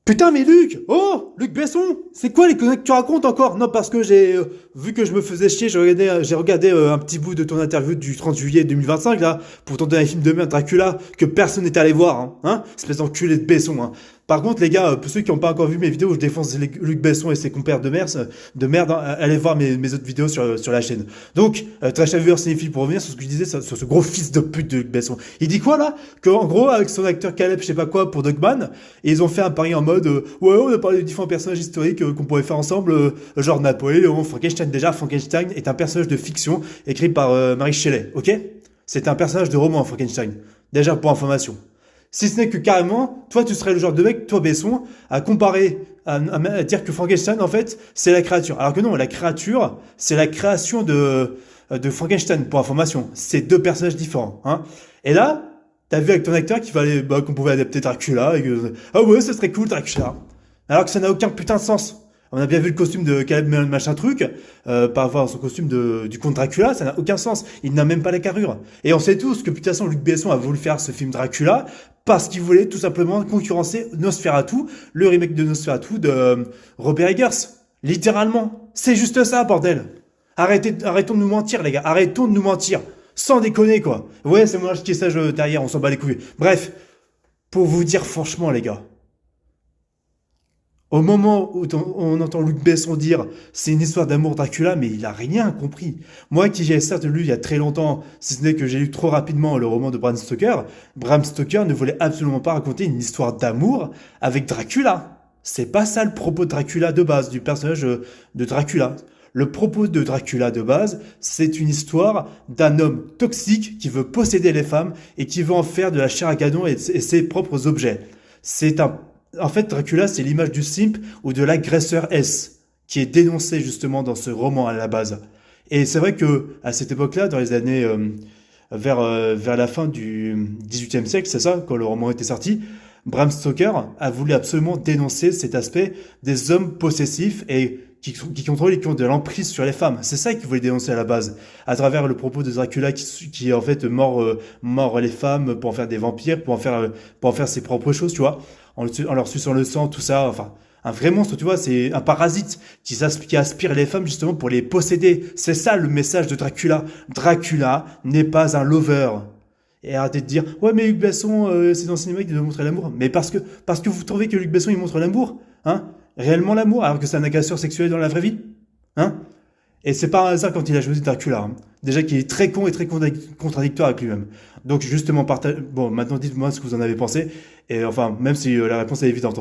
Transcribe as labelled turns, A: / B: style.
A: Putain, mais Luc! Oh! Luc Besson! C'est quoi les conneries que tu racontes encore? Non, parce que j'ai vu que je me faisais chier, j'ai regardé un petit bout de ton interview du 30 juillet 2025, là, pour ton dernier film de merde, Dracula, que personne n'est allé voir, hein? Espèce d'enculé de Besson, hein. Par contre, les gars, pour ceux qui n'ont pas encore vu mes vidéos où je défonce Luc Besson et ses compères de merde, hein, allez voir mes autres vidéos sur la chaîne. Donc, Trash Viewer signifie pour revenir sur ce que je disais sur ce gros fils de pute de Luc Besson. Il dit quoi là? Qu'en gros, avec son acteur Caleb, je sais pas quoi, pour Dogman, et ils ont fait un pari en mode ouais, on a parlé de différents personnages historiques qu'on pourrait faire ensemble, genre Napoléon, Frankenstein. Déjà, Frankenstein est un personnage de fiction écrit par Mary Shelley, ok? C'est un personnage de roman, Frankenstein. Déjà, pour information. Si ce n'est que carrément, toi, tu serais le genre de mec, toi, Besson, à comparer, à dire que Frankenstein, en fait, c'est la créature. Alors que non, la créature, c'est la création de Frankenstein, pour information. C'est deux personnages différents, hein. Et là, t'as vu avec ton acteur qu'il fallait, bah, qu'on pouvait adapter Dracula, et que, ah ouais, ce serait cool, Dracula. Alors que ça n'a aucun putain de sens. On a bien vu le costume de Caleb machin truc, par rapport à son costume du comte Dracula, ça n'a aucun sens. Il n'a même pas la carrure. Et on sait tous que, de toute façon, Luc Besson a voulu faire ce film Dracula parce qu'il voulait tout simplement concurrencer Nosferatu, le remake de Nosferatu de Robert Eggers. Littéralement. C'est juste ça, bordel. Arrêtons de nous mentir, les gars. Arrêtons de nous mentir. Sans déconner, quoi. Ouais, c'est moi qui ai ça derrière, on s'en bat les couilles. Bref, pour vous dire franchement, les gars. Au moment où on entend Luc Besson dire c'est une histoire d'amour Dracula, mais il a rien compris. Moi qui j'ai certes lu il y a très longtemps, si ce n'est que j'ai lu trop rapidement le roman de Bram Stoker ne voulait absolument pas raconter une histoire d'amour avec Dracula. C'est pas ça le propos de Dracula de base, du personnage de Dracula. Le propos de Dracula de base, c'est une histoire d'un homme toxique qui veut posséder les femmes et qui veut en faire de la chair à canon et ses propres objets. C'est un En fait, Dracula, c'est l'image du simp ou de l'agresseur S, qui est dénoncé justement dans ce roman à la base. Et c'est vrai que à cette époque-là, dans les années vers la fin du XVIIIe siècle, c'est ça, quand le roman était sorti, Bram Stoker a voulu absolument dénoncer cet aspect des hommes possessifs et qui contrôlent et qui ont de l'emprise sur les femmes. C'est ça qu'il voulait dénoncer à la base, à travers le propos de Dracula qui en fait mord les femmes pour en faire des vampires, pour en faire ses propres choses, tu vois, en leur suçant le sang, tout ça, enfin, un vrai monstre, tu vois, c'est un parasite qui aspire les femmes justement pour les posséder. C'est ça le message de Dracula. Dracula n'est pas un lover. Et arrêtez de dire, ouais, mais Luc Besson, c'est dans le cinéma qu'il doit montrer l'amour. Mais parce que vous trouvez que Luc Besson, il montre l'amour, hein? Réellement l'amour, alors que c'est un agresseur sexuel dans la vraie vie, hein? Et c'est pas un hasard quand il a choisi Dracula, hein. Déjà qu'il est très con et très contradictoire avec lui-même. Donc justement, bon, maintenant dites-moi ce que vous en avez pensé. Et enfin, même si la réponse est évidente.